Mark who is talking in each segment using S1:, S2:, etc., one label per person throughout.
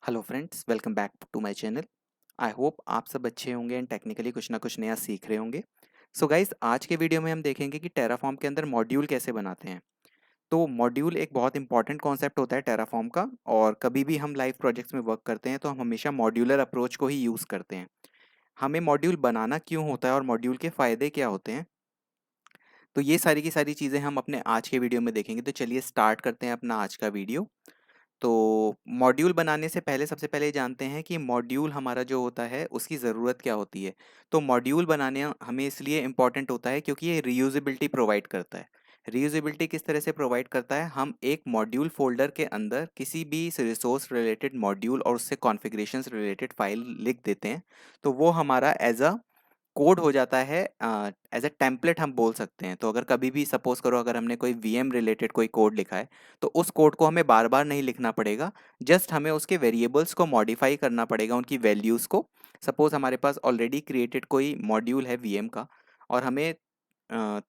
S1: Hello friends, welcome back to my channel. I hope आप सब अच्छे होंगे एंड टेक्निकली कुछ ना कुछ नया सीख रहे होंगे। सो गाइस, आज के वीडियो में हम देखेंगे कि टेराफॉर्म के अंदर मॉड्यूल कैसे बनाते हैं। तो मॉड्यूल एक बहुत इंपॉर्टेंट कॉन्सेप्ट होता है टेराफॉर्म का, और कभी भी हम लाइव प्रोजेक्ट्स में वर्क करते हैं तो हम हमेशा मॉड्यूलर अप्रोच को ही यूज़ करते हैं। हमें मॉड्यूल बनाना क्यों होता है और मॉड्यूल के फ़ायदे क्या होते हैं, तो ये सारी की सारी चीज़ें हम अपने आज के वीडियो में देखेंगे। तो चलिए स्टार्ट करते हैं अपना आज का वीडियो। तो मॉड्यूल बनाने से पहले सबसे पहले ये जानते हैं कि मॉड्यूल हमारा जो होता है उसकी ज़रूरत क्या होती है। तो मॉड्यूल बनाने हमें इसलिए इम्पॉर्टेंट होता है क्योंकि ये रीयूजेबिलिटी प्रोवाइड करता है। रीयूजेबिलिटी किस तरह से प्रोवाइड करता है? हम एक मॉड्यूल फोल्डर के अंदर किसी भी रिसोर्स रिलेटेड मॉड्यूल और उससे कॉन्फ़िगरेशंस रिलेटेड फाइल लिख देते हैं, तो वो हमारा एज अ कोड हो जाता है, एज अ टेम्पलेट हम बोल सकते हैं। तो अगर कभी भी सपोज करो, अगर हमने कोई वीएम रिलेटेड कोई कोड लिखा है, तो उस कोड को हमें बार बार नहीं लिखना पड़ेगा। जस्ट हमें उसके वेरिएबल्स को मॉडिफाई करना पड़ेगा, उनकी वैल्यूज़ को। सपोज हमारे पास ऑलरेडी क्रिएटेड कोई मॉड्यूल है वीएम का, और हमें अ,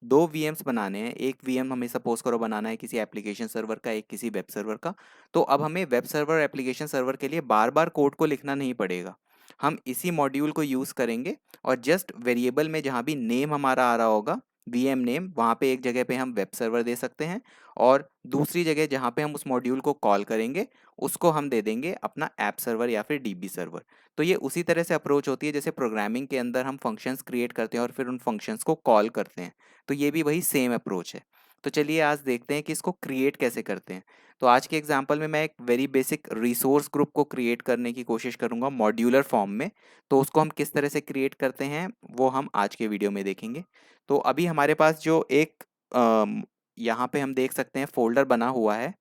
S1: दो वीएम्स बनाने हैं। एक वीएम हमें सपोज करो बनाना है किसी एप्लीकेशन सर्वर का, एक किसी वेब सर्वर का। तो अब हमें वेब सर्वर एप्लीकेशन सर्वर के लिए बार बार कोड को लिखना नहीं पड़ेगा। हम इसी मॉड्यूल को यूज़ करेंगे, और जस्ट वेरिएबल में जहाँ भी नेम हमारा आ रहा होगा, वीएम नेम, वहाँ पे एक जगह पे हम वेब सर्वर दे सकते हैं, और दूसरी जगह जहाँ पे हम उस मॉड्यूल को कॉल करेंगे उसको हम दे देंगे अपना ऐप सर्वर या फिर डीबी सर्वर। तो ये उसी तरह से अप्रोच होती है जैसे प्रोग्रामिंग के अंदर हम फंक्शंस क्रिएट करते हैं और फिर उन फंक्शंस को कॉल करते हैं। तो ये भी वही सेम अप्रोच है। तो चलिए आज देखते हैं कि इसको क्रिएट कैसे करते हैं। तो आज के एग्जांपल में मैं एक वेरी बेसिक रिसोर्स ग्रुप को क्रिएट करने की कोशिश करूंगा मॉड्यूलर फॉर्म में। तो उसको हम किस तरह से क्रिएट करते हैं वो हम आज के वीडियो में देखेंगे। तो अभी हमारे पास जो एक यहाँ पे हम देख सकते हैं फोल्डर बना हुआ है।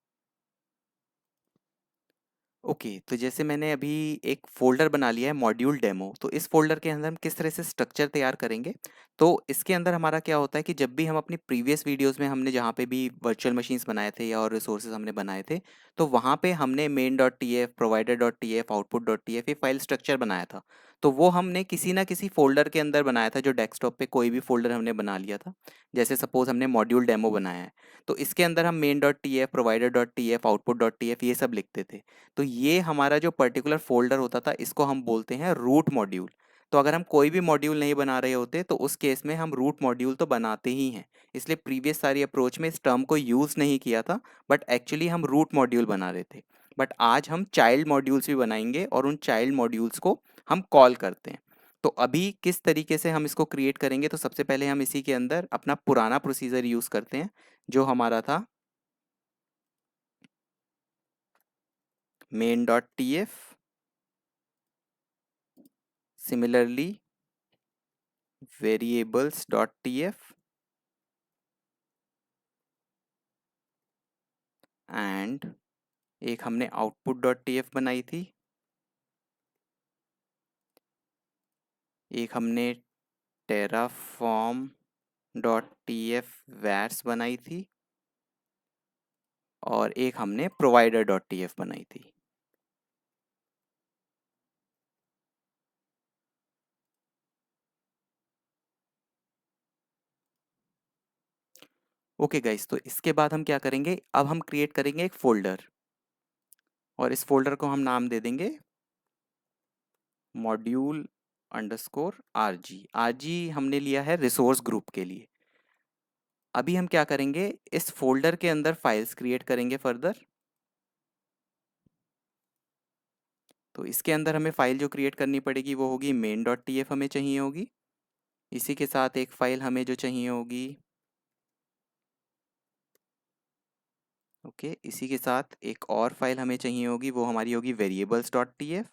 S1: ओके, तो जैसे मैंने अभी एक फ़ोल्डर बना लिया है मॉड्यूल डेमो। तो इस फ़ोल्डर के अंदर हम किस तरह से स्ट्रक्चर तैयार करेंगे? तो इसके अंदर हमारा क्या होता है कि जब भी हम अपनी प्रीवियस वीडियोज़ में हमने जहाँ पे भी वर्चुअल मशीन्स बनाए थे या और रिसोर्सेज़ हमने बनाए थे, तो वहाँ पे हमने main.tf, provider.tf, output.tf ये फ़ाइल स्ट्रक्चर बनाया था। तो वो हमने किसी न किसी फ़ोल्डर के अंदर बनाया था, जो डेस्कटॉप पे कोई भी फ़ोल्डर हमने बना लिया था। जैसे सपोज़ हमने मॉड्यूल डेमो बनाया है, तो इसके अंदर हम main.tf, provider.tf, output.tf ये सब लिखते थे। तो ये हमारा जो पर्टिकुलर फोल्डर होता था, इसको हम बोलते हैं रूट मॉड्यूल। तो अगर हम कोई भी मॉड्यूल नहीं बना रहे होते तो उस केस में हम रूट मॉड्यूल तो बनाते ही हैं। इसलिए प्रीवियस सारी अप्रोच में इस टर्म को यूज़ नहीं किया था, बट एक्चुअली हम रूट मॉड्यूल बना रहे थे। बट आज हम चाइल्ड मॉड्यूल्स भी बनाएंगे और उन चाइल्ड मॉड्यूल्स को हम कॉल करते हैं। तो अभी किस तरीके से हम इसको क्रिएट करेंगे, तो सबसे पहले हम इसी के अंदर अपना पुराना प्रोसीजर यूज़ करते हैं, जो हमारा था main.tf, सिमिलरली variables.tf एंड एक हमने output.tf बनाई थी। एक हमने terraform.tf vars बनाई थी, और एक हमने provider.tf बनाई थी। ओके गाइस, तो इसके बाद हम क्या करेंगे, अब हम क्रिएट करेंगे एक फोल्डर, और इस फोल्डर को हम नाम दे देंगे मॉड्यूल अंडरस्कोर आरजी। आरजी हमने लिया है रिसोर्स ग्रुप के लिए। अभी हम क्या करेंगे, इस फोल्डर के अंदर फाइल्स क्रिएट करेंगे फर्दर। तो इसके अंदर हमें फाइल जो क्रिएट करनी पड़ेगी वो होगी main.tf, हमें चाहिए होगी। इसी के साथ एक फाइल हमें जो चाहिए होगी, ओके, इसी के साथ एक और फाइल हमें चाहिए होगी, वो हमारी होगी variables.tf।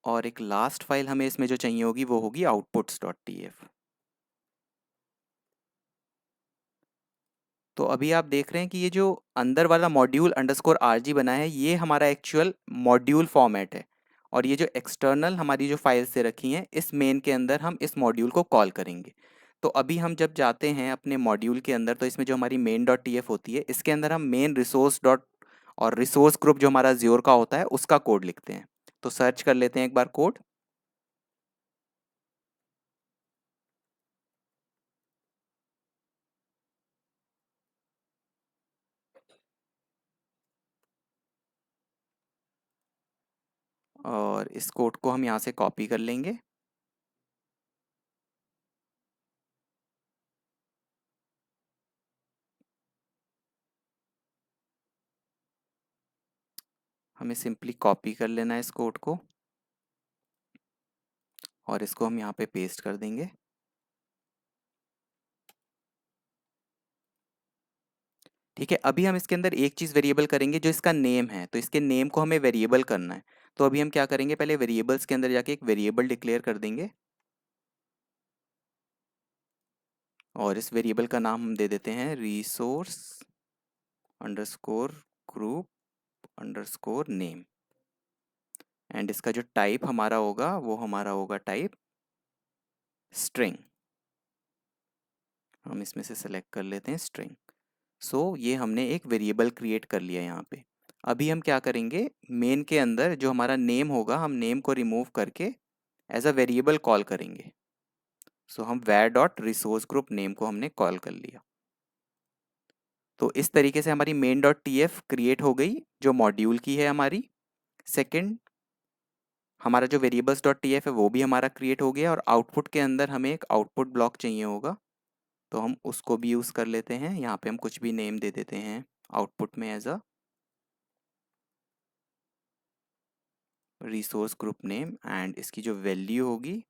S1: और एक लास्ट फाइल हमें इसमें जो चाहिए होगी वो होगी outputs.tf। तो अभी आप देख रहे हैं कि ये जो अंदर वाला मॉड्यूल अंडरस्कोर आरजी बना है, ये हमारा एक्चुअल मॉड्यूल फॉर्मेट है। और ये जो एक्सटर्नल हमारी जो फाइल्स से रखी हैं, इस मेन के अंदर हम इस मॉड्यूल को कॉल करेंगे। तो अभी हम जब जाते हैं अपने मॉड्यूल के अंदर, तो इसमें जो हमारी main.tf होती है, इसके अंदर हम मेन रिसोर्स डॉट और रिसोर्स ग्रुप जो हमारा ज्योर का होता है उसका कोड लिखते हैं। तो सर्च कर लेते हैं एक बार कोड। और इस कोड को हम यहाँ से कॉपी कर लेंगे। हमें सिंपली कॉपी कर लेना है इस कोड को और इसको हम यहाँ पे पेस्ट कर देंगे। ठीक है, अभी हम इसके अंदर एक चीज़ वेरिएबल करेंगे जो इसका नेम है, तो इसके नेम को हमें वेरिएबल करना है। तो अभी हम क्या करेंगे, पहले वेरिएबल्स के अंदर जाके एक वेरिएबल डिक्लेयर कर देंगे और इस वेरिएबल का नाम हम दे देते हैं resource underscore group underscore name. And इसका जो टाइप हमारा होगा वो हमारा होगा टाइप स्ट्रिंग। हम इसमें से सेलेक्ट कर लेते हैं स्ट्रिंग। सो ये हमने एक वेरिएबल क्रिएट कर लिया यहाँ पे। अभी हम क्या करेंगे, मेन के अंदर जो हमारा नेम होगा हम नेम को रिमूव करके एज अ वेरिएबल कॉल करेंगे। सो हम var dot resource group name को हमने कॉल कर लिया। तो इस तरीके से हमारी main dot T F create हो गई जो मॉड्यूल की है हमारी। सेकेंड, हमारा जो वेरिएबल्स डॉट टी एफ है वो भी हमारा क्रिएट हो गया और आउटपुट के अंदर हमें एक आउटपुट ब्लॉक चाहिए होगा, तो हम उसको भी यूज़ कर लेते हैं। यहाँ पे हम कुछ भी नेम दे देते हैं आउटपुट में as a resource group name. And इसकी जो वैल्यू होगी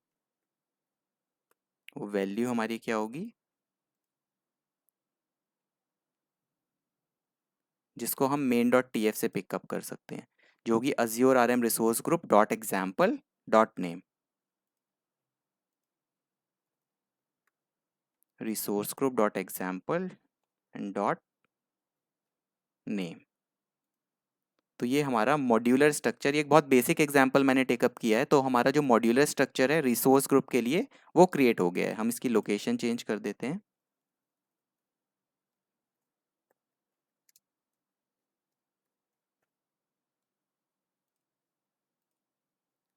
S1: वो वैल्यू हमारी क्या होगी, जिसको हम मेन डॉट टी एफ से पिकअप कर सकते हैं, जो होगी Azure R M resource group dot example dot name. Resource group dot example and dot name. तो ये हमारा मॉड्यूलर स्ट्रक्चर, ये एक बहुत बेसिक एग्जांपल मैंने टेकअप किया है। तो हमारा जो मॉड्यूलर स्ट्रक्चर है रिसोर्स ग्रुप के लिए वो क्रिएट हो गया है। हम इसकी लोकेशन चेंज कर देते हैं।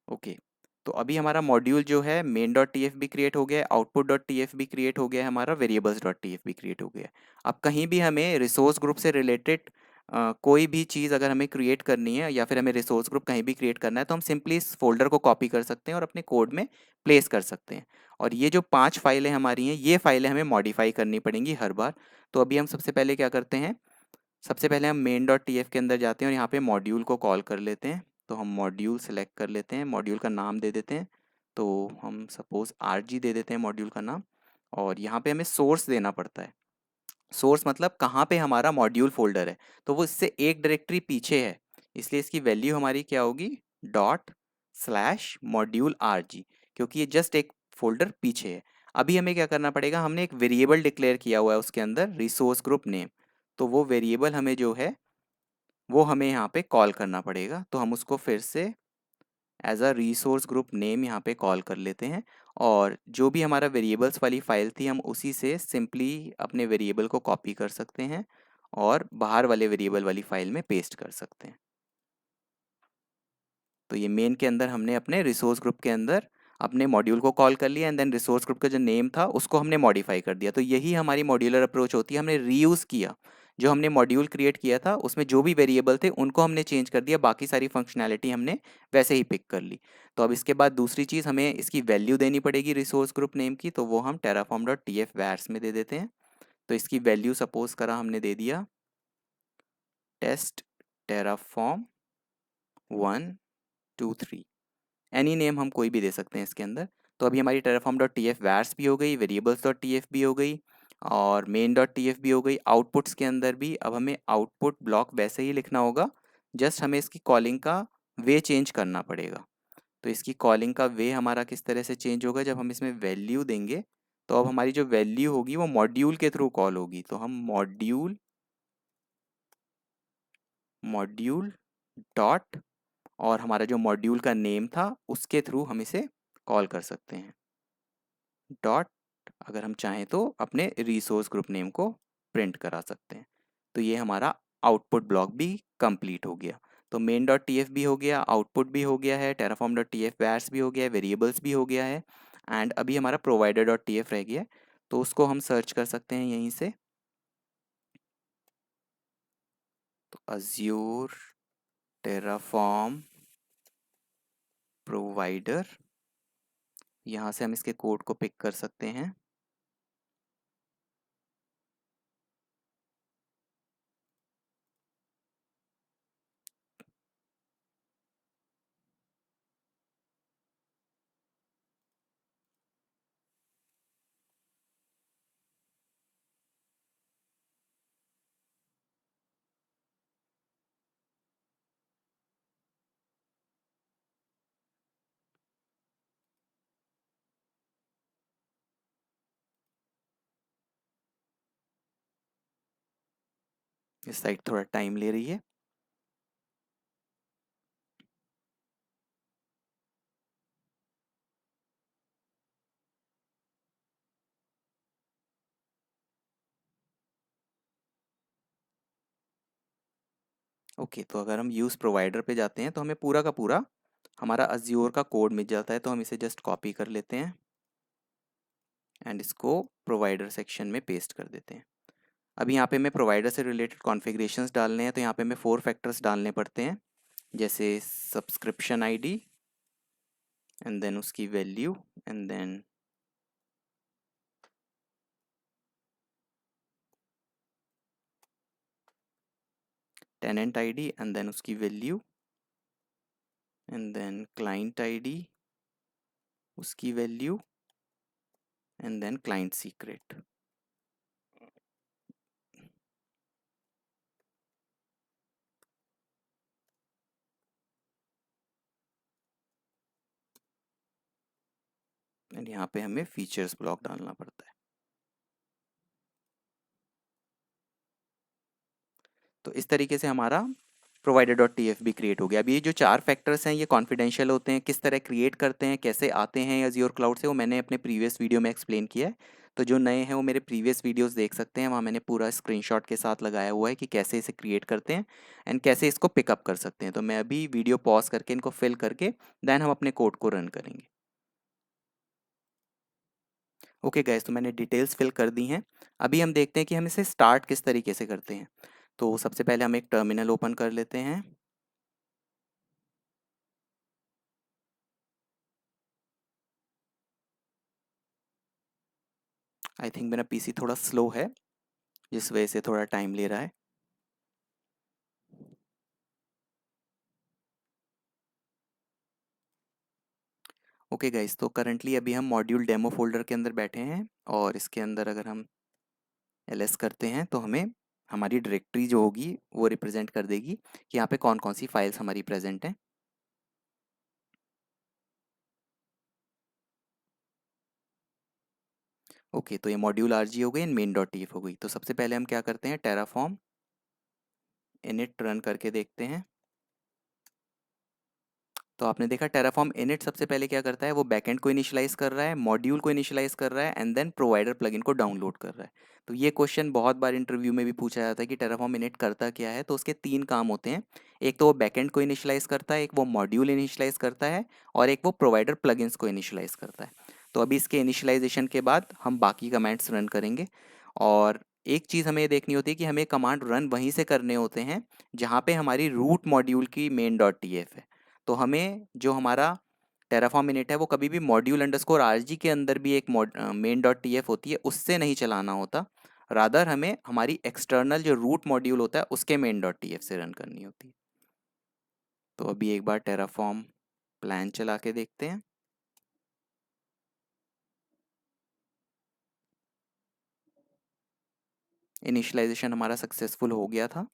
S1: ओके, तो अभी हमारा मॉड्यूल जो है मेन डॉट टी एफ भी क्रिएट हो गया है, आउटपुट डॉट टी एफ भी क्रिएट हो गया है, हमारा वेरिएबल्स डॉट टी एफ भी क्रिएट हो गया है। अब कहीं भी हमें रिसोर्स ग्रुप से रिलेटेड कोई भी चीज़ अगर हमें क्रिएट करनी है या फिर हमें रिसोर्स ग्रुप कहीं भी क्रिएट करना है तो हम सिंपली इस फोल्डर को कॉपी कर सकते हैं और अपने कोड में प्लेस कर सकते हैं। और ये जो 5 फाइलें हमारी हैं ये फाइलें हमें मॉडिफाई करनी पड़ेंगी हर बार। तो अभी हम सबसे पहले क्या करते हैं, सबसे पहले हम मेन डॉट टी एफ के अंदर जाते हैं और यहाँ पे मॉड्यूल को कॉल कर लेते हैं। तो हम मॉड्यूल सेलेक्ट कर लेते हैं, मॉड्यूल का नाम दे देते हैं। तो हम सपोज आर जी दे देते हैं मॉड्यूल का नाम। और यहाँ पे हमें सोर्स देना पड़ता है। सोर्स मतलब कहाँ पे हमारा मॉड्यूल फोल्डर है, तो वो इससे एक डायरेक्टरी पीछे है, इसलिए इसकी वैल्यू हमारी क्या होगी, dot slash module R G, क्योंकि ये जस्ट एक फोल्डर पीछे है। अभी हमें क्या करना पड़ेगा, हमने एक वेरिएबल डिक्लेयर किया हुआ है उसके अंदर रिसोर्स ग्रुप नेम, तो वो वेरिएबल हमें जो है वो हमें यहाँ पे कॉल करना पड़ेगा। तो हम उसको फिर से as a resource group name यहाँ पे कॉल कर लेते हैं और जो भी हमारा वेरिएबल्स वाली फाइल थी हम उसी से सिंपली अपने वेरिएबल को कॉपी कर सकते हैं और बाहर वाले वेरिएबल वाली फाइल में पेस्ट कर सकते हैं। तो ये मेन के अंदर हमने अपने रिसोर्स ग्रुप के अंदर अपने मॉड्यूल को कॉल कर लिया एंड देन रिसोर्स ग्रुप का जो नेम था उसको हमने मॉडिफाई कर दिया। तो यही हमारी मॉड्यूलर अप्रोच होती है, हमने रीयूज़ किया। जो हमने मॉड्यूल क्रिएट किया था उसमें जो भी वेरिएबल थे उनको हमने चेंज कर दिया, बाकी सारी फंक्शनैलिटी हमने वैसे ही पिक कर ली। तो अब इसके बाद दूसरी चीज़ हमें इसकी वैल्यू देनी पड़ेगी रिसोर्स ग्रुप नेम की, तो वो हम टेराफॉर्म डॉट टी एफ वैर्स में दे देते हैं। तो इसकी वैल्यू सपोज करा हमने दे दिया टेस्ट टेराफॉर्म 1 2 3, एनी नेम हम कोई भी दे सकते हैं इसके अंदर। तो अभी हमारी टेराफॉर्म डॉट टी एफ वैर्स भी हो गई, वेरिएबल्स डॉट टी एफ भी हो गई और मेन डॉट टी एफ भी हो गई। आउटपुट्स के अंदर भी अब हमें आउटपुट ब्लॉक वैसे ही लिखना होगा, जस्ट हमें इसकी कॉलिंग का वे चेंज करना पड़ेगा। तो इसकी कॉलिंग का वे हमारा किस तरह से चेंज होगा, जब हम इसमें वैल्यू देंगे तो अब हमारी जो वैल्यू होगी वो मॉड्यूल के थ्रू कॉल होगी। तो हम मॉड्यूल मॉड्यूल डॉट और हमारा जो मॉड्यूल का नेम था उसके थ्रू हम इसे कॉल कर सकते हैं। डॉट अगर हम चाहें तो अपने रिसोर्स ग्रुप नेम को प्रिंट करा सकते हैं। तो ये हमारा आउटपुट ब्लॉक भी कंप्लीट हो गया। तो मेन डॉट टी एफ भी हो गया, आउटपुट भी हो गया है, टेराफॉर्म डॉट टी एफ वैर्स भी हो गया है, वेरिएबल्स भी हो गया है एंड अभी हमारा प्रोवाइडर डॉट टी एफ रह गया है। तो उसको हम सर्च कर सकते हैं यहीं से। तो अज्योर टेराफॉर्म प्रोवाइडर, यहाँ से हम इसके कोड को पिक कर सकते हैं। इस साइड थोड़ा टाइम ले रही है। ओके, तो अगर हम यूज़ प्रोवाइडर पे जाते हैं तो हमें पूरा का पूरा हमारा अज्योर का कोड मिल जाता है। तो हम इसे जस्ट कॉपी कर लेते हैं एंड इसको प्रोवाइडर सेक्शन में पेस्ट कर देते हैं। अभी यहाँ पे हमें प्रोवाइडर से रिलेटेड कॉन्फ़िगरेशंस डालने हैं, तो यहाँ पे हमें 4 फैक्टर्स डालने पड़ते हैं, जैसे सब्सक्रिप्शन आईडी एंड देन उसकी value and then tenant ID and then उसकी value and then client ID, उसकी value and then client secret. And यहाँ पे हमें फीचर्स ब्लॉक डालना पड़ता है। तो इस तरीके से हमारा प्रोवाइडर डॉट टी एफ भी क्रिएट हो गया। अब ये जो 4 फैक्टर्स हैं ये कॉन्फिडेंशियल होते हैं, किस तरह क्रिएट करते हैं, कैसे आते हैं अज़्योर क्लाउड से, वो मैंने अपने प्रीवियस वीडियो में एक्सप्लेन किया है। तो जो नए हैं वो मेरे प्रीवियस वीडियोस देख सकते हैं, वहाँ मैंने पूरा स्क्रीनशॉट के साथ लगाया हुआ है कि कैसे इसे क्रिएट करते हैं एंड कैसे इसको पिकअप कर सकते हैं। तो मैं अभी वीडियो पॉज करके इनको फिल करके देन हम अपने कोड को रन करेंगे। ओके गाइस, तो मैंने डिटेल्स फिल कर दी हैं। अभी हम देखते हैं कि हम इसे स्टार्ट किस तरीके से करते हैं। तो सबसे पहले हम एक टर्मिनल ओपन कर लेते हैं। आई थिंक मेरा पीसी थोड़ा स्लो है, जिस वजह से थोड़ा टाइम ले रहा है। ओके गाइस, तो करंटली अभी हम मॉड्यूल डेमो फोल्डर के अंदर बैठे हैं और इसके अंदर अगर हम एलएस करते हैं तो हमें हमारी डायरेक्टरी जो होगी वो रिप्रेजेंट कर देगी कि यहाँ पे कौन कौन सी फाइल्स हमारी प्रेजेंट हैं। ओके, तो ये मॉड्यूल आरजी हो गई एंड मेन डॉट टीएफ हो गई। तो सबसे पहले हम क्या करते हैं, टेराफॉर्म इनिट रन करके देखते हैं। तो आपने देखा टेराफॉर्म इनिट सबसे पहले क्या करता है, वो बैकएंड को इनिशियलाइज कर रहा है, मॉड्यूल को इनिशियलाइज कर रहा है एंड देन प्रोवाइडर प्लगइन को डाउनलोड कर रहा है। तो ये क्वेश्चन बहुत बार इंटरव्यू में भी पूछा जाता है कि टेराफॉर्म इनिट करता क्या है। तो उसके 3 काम होते हैं, एक तो वो बैकएंड को इनिशियलाइज करता है, एक वो मॉड्यूल इनिशियलाइज करता है और एक वो प्रोवाइडर प्लगइन्स को इनिशियलाइज करता है। तो अभी इसके इनिशियलाइजेशन के बाद हम बाकी कमांड्स रन करेंगे। और एक चीज़ हमें ये देखनी होती है कि हमें कमांड रन वहीं से करने होते हैं जहाँ पे हमारी रूट मॉड्यूल की मेन डॉट टी एफ है। तो हमें जो हमारा टेराफॉर्म इनिट है वो कभी भी मॉड्यूल अंडरस्कोर आरजी के अंदर भी एक मेन डॉट टी एफ होती है, उससे नहीं चलाना होता। रादर हमें हमारी एक्सटर्नल जो रूट मॉड्यूल होता है उसके मेन डॉट टी एफ से रन करनी होती है। तो अभी एक बार टेराफॉर्म प्लान चला के देखते हैं। इनिशियलाइजेशन हमारा सक्सेसफुल हो गया था।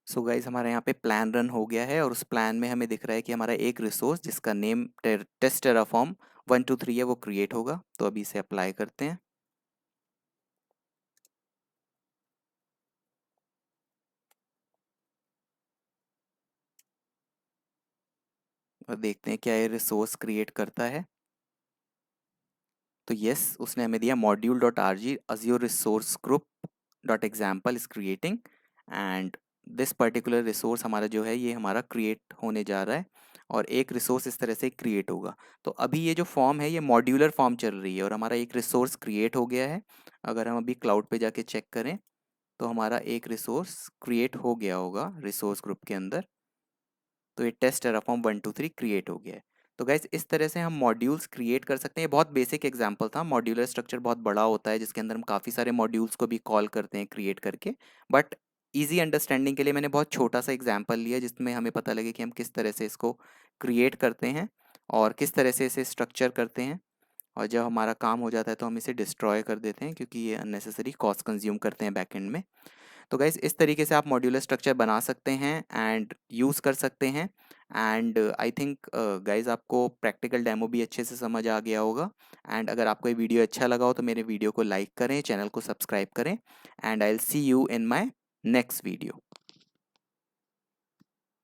S1: सो गाइज, हमारा यहाँ पे प्लान रन हो गया है और उस प्लान में हमें दिख रहा है कि हमारा एक रिसोर्स जिसका नेम टेस्ट टेराफॉर्म 123 है वो क्रिएट होगा। तो अभी इसे अप्लाई करते हैं और देखते हैं क्या ये रिसोर्स क्रिएट करता है। तो यस, उसने हमें दिया module dot R G Azure resource group dot example is creating and this particular resource हमारा जो है ये हमारा क्रिएट होने जा रहा है और एक रिसोर्स इस तरह से क्रिएट होगा। तो अभी ये जो फॉर्म है ये मॉड्यूलर फॉर्म चल रही है और हमारा एक रिसोर्स क्रिएट हो गया है। अगर हम अभी क्लाउड पे जाके चेक करें तो हमारा एक रिसोर्स क्रिएट हो गया होगा रिसोर्स ग्रुप के अंदर। तो ये टेस्ट टेराफॉर्म 123 क्रिएट हो गया है। तो गाइज इस तरह से हम मॉड्यूल्स क्रिएट कर सकते हैं। ये बहुत बेसिक एग्जांपल था। मॉड्यूलर स्ट्रक्चर बहुत बड़ा होता है जिसके अंदर हम काफ़ी सारे मॉड्यूल्स को भी कॉल करते हैं क्रिएट करके, बट ईजी अंडरस्टैंडिंग के लिए मैंने बहुत छोटा सा एग्जाम्पल लिया जिसमें हमें पता लगे कि हम किस तरह से इसको क्रिएट करते हैं और किस तरह से इसे स्ट्रक्चर करते हैं, और जब हमारा काम हो जाता है तो हम इसे डिस्ट्रॉय कर देते हैं क्योंकि ये अननेसेसरी कॉस्ट कंज्यूम करते हैं बैकएंड में। तो गाइज़ इस तरीके से आप मॉड्यूलर स्ट्रक्चर बना सकते हैं एंड यूज़ कर सकते हैं। एंड आई थिंक गाइज़ आपको प्रैक्टिकल डेमो भी अच्छे से समझ आ गया होगा। एंड अगर आपको ये वीडियो अच्छा लगा हो तो मेरे वीडियो को लाइक करें, चैनल को सब्सक्राइब करें, and I will see you in my next video.